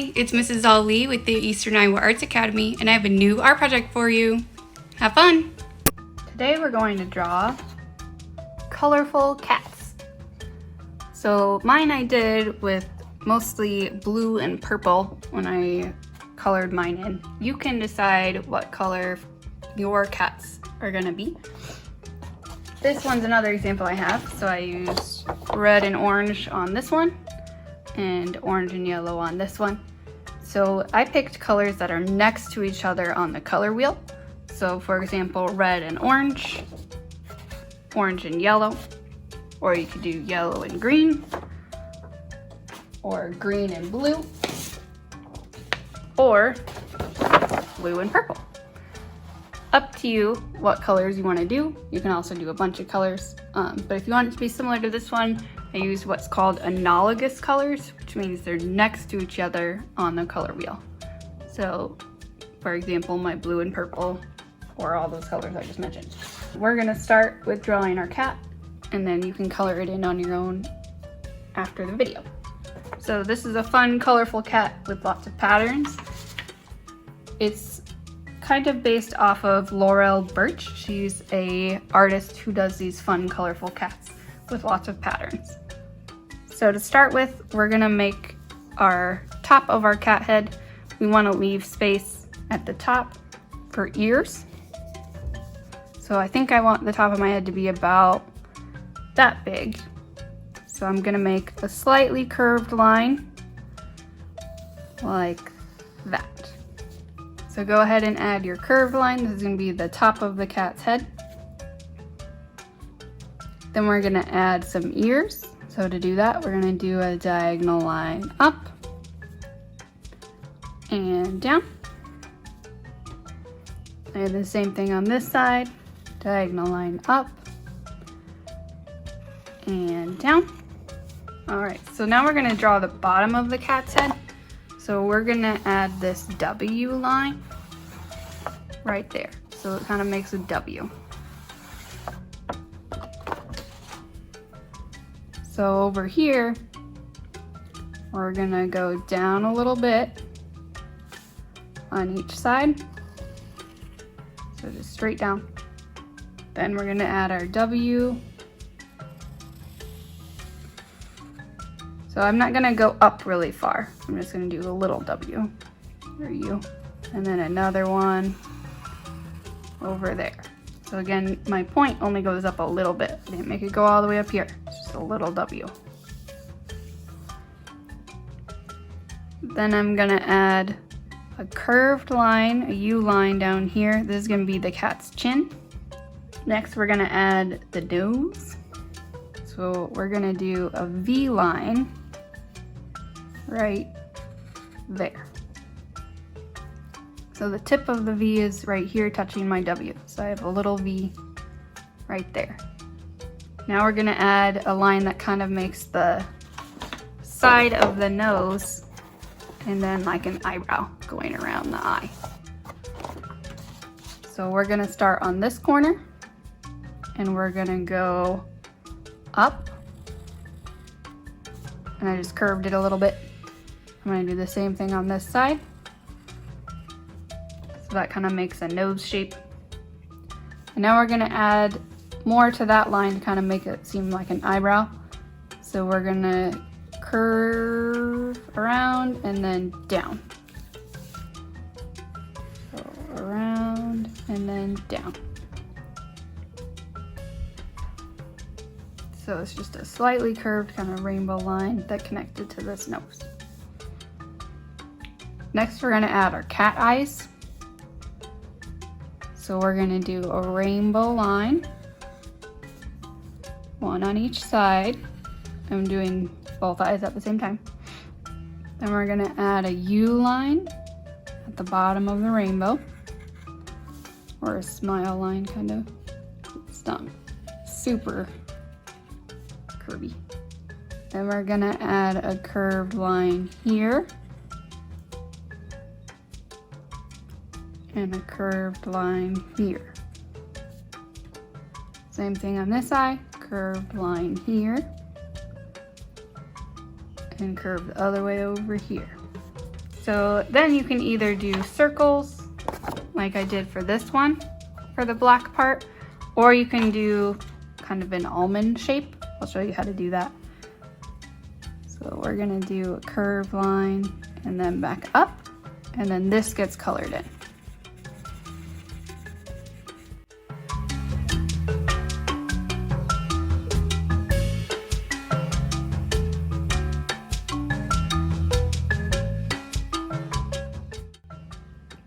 Hi, it's Mrs. Ali with the Eastern Iowa Arts Academy, and I have a new art project for you. Have fun! Today we're going to draw colorful cats. So mine I did with mostly blue and purple when I colored mine in. You can decide what color your cats are gonna be. This one's another example I have. So I used red and orange on this one, and orange and yellow on this one. So I picked colors that are next to each other on the color wheel. So for example, red and orange, orange and yellow, or you could do yellow and green, or green and blue, or blue and purple. Up to you what colors you want to do. You can also do a bunch of colors, but if you want it to be similar to this one, I used what's called analogous colors, which means they're next to each other on the color wheel. So, for example, my blue and purple, or all those colors I just mentioned. We're gonna start with drawing our cat, and then you can color it in on your own after the video. So this is a fun, colorful cat with lots of patterns. It's kind of based off of Laurel Burch. She's an artist who does these fun, colorful cats with lots of patterns. So to start with, we're gonna make our top of our cat head. We wanna leave space at the top for ears. So I think I want the top of my head to be about that big. So I'm gonna make a slightly curved line like that. So go ahead and add your curved line. This is gonna be the top of the cat's head. Then we're gonna add some ears. So to do that, we're gonna do a diagonal line up and down. And the same thing on this side, diagonal line up and down. All right, so now we're gonna draw the bottom of the cat's head. So we're gonna add this W line right there. So it kind of makes a W. So over here, we're gonna go down a little bit on each side. So just straight down. Then we're gonna add our W. So I'm not gonna go up really far. I'm just gonna do a little W or U. And then another one over there. So again, my point only goes up a little bit. I didn't make it go all the way up here. It's just a little W. Then I'm gonna add a curved line, a U line down here. This is gonna be the cat's chin. Next, we're gonna add the nose. So we're gonna do a V line right there. So the tip of the V is right here touching my W. So I have a little V right there. Now we're gonna add a line that kind of makes the side of the nose and then like an eyebrow going around the eye. So we're gonna start on this corner and we're gonna go up. And I just curved it a little bit. I'm gonna do the same thing on this side. So that kind of makes a nose shape. And now we're gonna add more to that line to kind of make it seem like an eyebrow. So we're gonna curve around and then down. So around and then down. So it's just a slightly curved kind of rainbow line that connected to this nose. Next, we're gonna add our cat eyes. So we're gonna do a rainbow line, one on each side. I'm doing both eyes at the same time. Then we're gonna add a U line at the bottom of the rainbow, or a smile line kind of. It's not super curvy. Then we're gonna add a curved line here and a curved line here. Same thing on this eye, curved line here and curve the other way over here. So then you can either do circles like I did for this one, for the black part, or you can do kind of an almond shape. I'll show you how to do that. So we're gonna do a curved line and then back up, and then this gets colored in.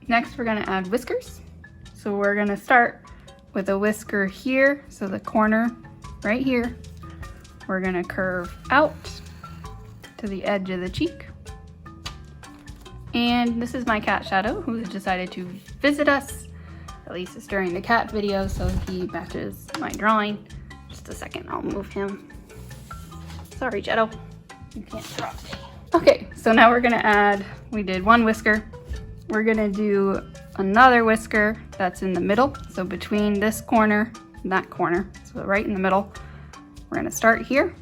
Next, we're gonna add whiskers. So we're gonna start with a whisker here. So the corner right here, we're gonna curve out to the edge of the cheek. And this is my cat Shadow, who has decided to visit us. At least it's during the cat video, so he matches my drawing. Just a second, I'll move him. Sorry, Shadow, you can't draw today. Okay, so now we're gonna add, we did one whisker. We're gonna do another whisker that's in the middle. So between this corner and that corner, so right in the middle, we're gonna start here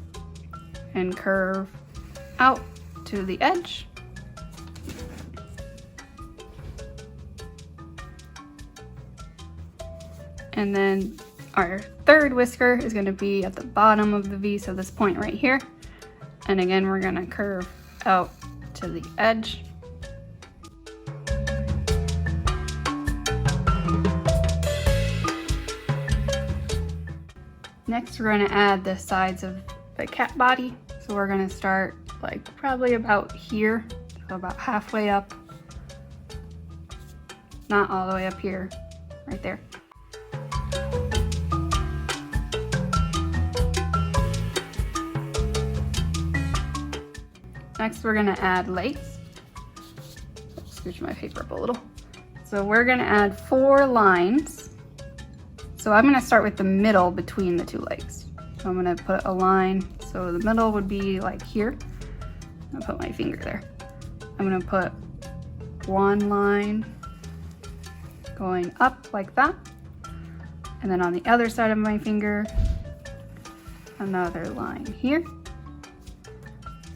and curve out to the edge. And then our third whisker is gonna be at the bottom of the V, so this point right here. And again, we're gonna curve out to the edge. Next, we're gonna add the sides of the cat body. So we're gonna start like probably about here, so about halfway up. Not all the way up here, right there. Next, we're gonna add legs. Scooch my paper up a little. So we're gonna add 4 lines. So I'm gonna start with the middle between the 2 legs. So I'm gonna put a line, so the middle would be like here. I'm gonna put my finger there. I'm gonna put 1 line going up like that. And then on the other side of my finger, another line here.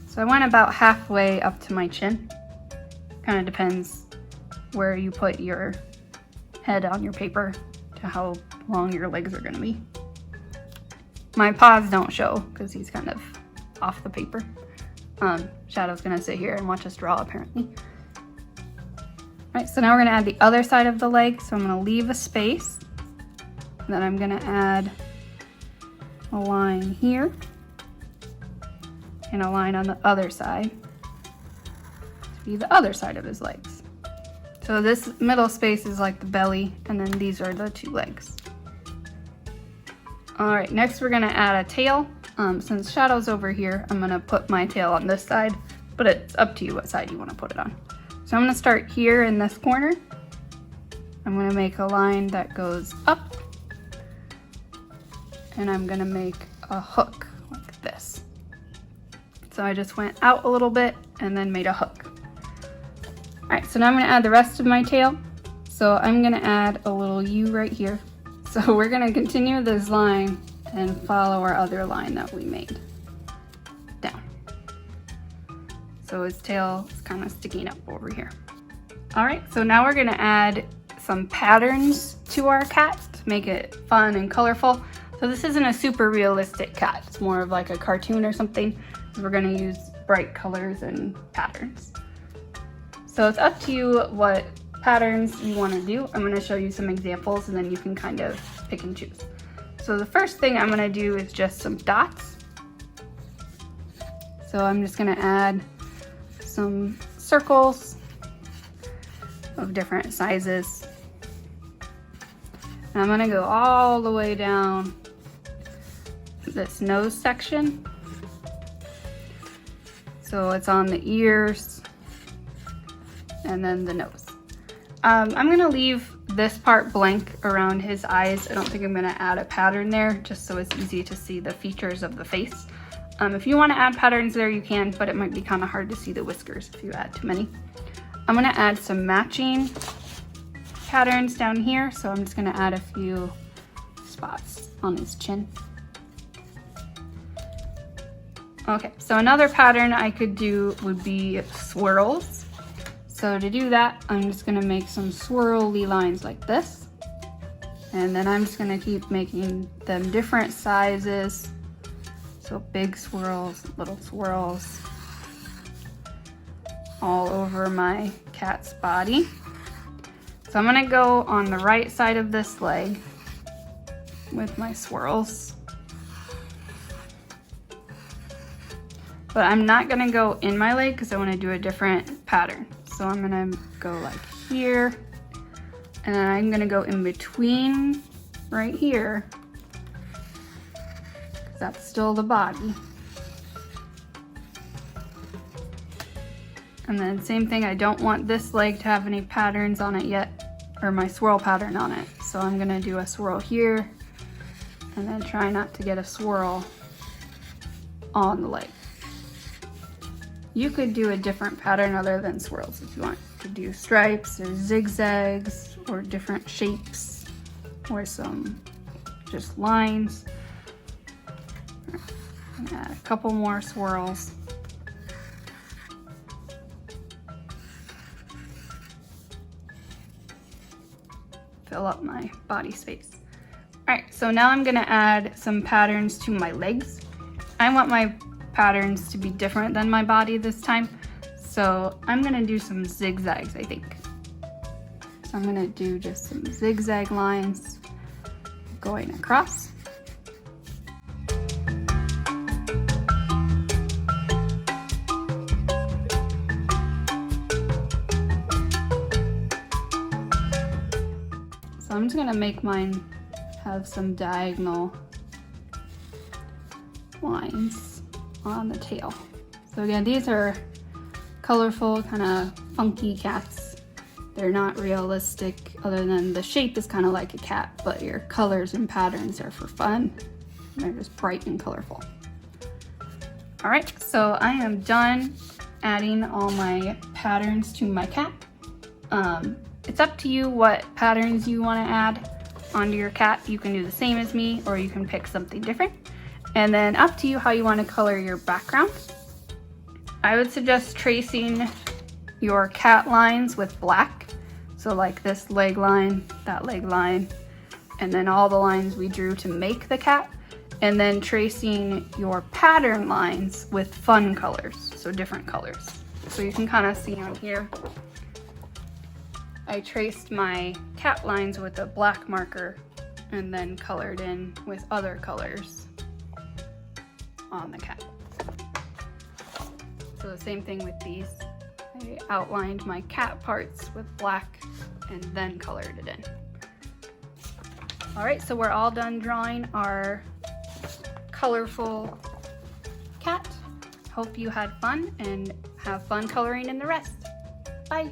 So I went about halfway up to my chin. Kind of depends where you put your head on your paper to how long your legs are gonna be. My paws don't show because he's kind of off the paper. Shadow's gonna sit here and watch us draw apparently. All right, so now we're gonna add the other side of the leg. So I'm gonna leave a space. And then I'm gonna add a line here and a line on the other side to be the other side of his legs. So this middle space is like the belly, and then these are the 2 legs. All right, next we're gonna add a tail. Since Shadow's over here, I'm gonna put my tail on this side, but it's up to you what side you wanna put it on. So I'm gonna start here in this corner. I'm gonna make a line that goes up, and I'm gonna make a hook like this. So I just went out a little bit and then made a hook. All right, so now I'm gonna add the rest of my tail. So I'm gonna add a little U right here. So we're gonna continue this line and follow our other line that we made down. So his tail is kind of sticking up over here. All right, so now we're gonna add some patterns to our cat to make it fun and colorful. So this isn't a super realistic cat. It's more of like a cartoon or something. So we're gonna use bright colors and patterns. So it's up to you what patterns you wanna do. I'm gonna show you some examples and then you can kind of pick and choose. So the first thing I'm gonna do is just some dots. So I'm just gonna add some circles of different sizes. And I'm gonna go all the way down this nose section. So it's on the ears and then the nose. I'm gonna leave this part blank around his eyes. I don't think I'm gonna add a pattern there, just so it's easy to see the features of the face. If you wanna add patterns there, you can, but it might be kinda hard to see the whiskers if you add too many. I'm gonna add some matching patterns down here. So I'm just gonna add a few spots on his chin. Okay, so another pattern I could do would be swirls. So so to do that, I'm just gonna make some swirly lines like this. And then I'm just gonna keep making them different sizes. So big swirls, little swirls, all over my cat's body. So I'm gonna go on the right side of this leg with my swirls. But I'm not gonna go in my leg because I wanna do a different pattern. So I'm gonna go like here, and then I'm gonna go in between right here, because that's still the body. And then same thing, I don't want this leg to have any patterns on it yet, or my swirl pattern on it. So I'm gonna do a swirl here, and then try not to get a swirl on the leg. You could do a different pattern other than swirls if you want. You could do stripes or zigzags or different shapes or some just lines. Add a couple more swirls. Fill up my body space. All right, so now I'm gonna add some patterns to my legs. I want my patterns to be different than my body this time. So I'm gonna do some zigzags, I think. So I'm gonna do just some zigzag lines going across. So I'm just gonna make mine have some diagonal lines on the tail. So again, these are colorful, kind of funky cats. They're not realistic other than the shape is kind of like a cat, but your colors and patterns are for fun. They're just bright and colorful. All right, so I am done adding all my patterns to my cat. It's up to you what patterns you want to add onto your cat. You can do the same as me, or you can pick something different. And then up to you how you want to color your background. I would suggest tracing your cat lines with black. So like this leg line, that leg line, and then all the lines we drew to make the cat. And then tracing your pattern lines with fun colors, so different colors. So you can kind of see on here, I traced my cat lines with a black marker and then colored in with other colors on the cat. So the same thing with these. I outlined my cat parts with black and then colored it in. All right, so we're all done drawing our colorful cat. Hope you had fun and have fun coloring in the rest. Bye.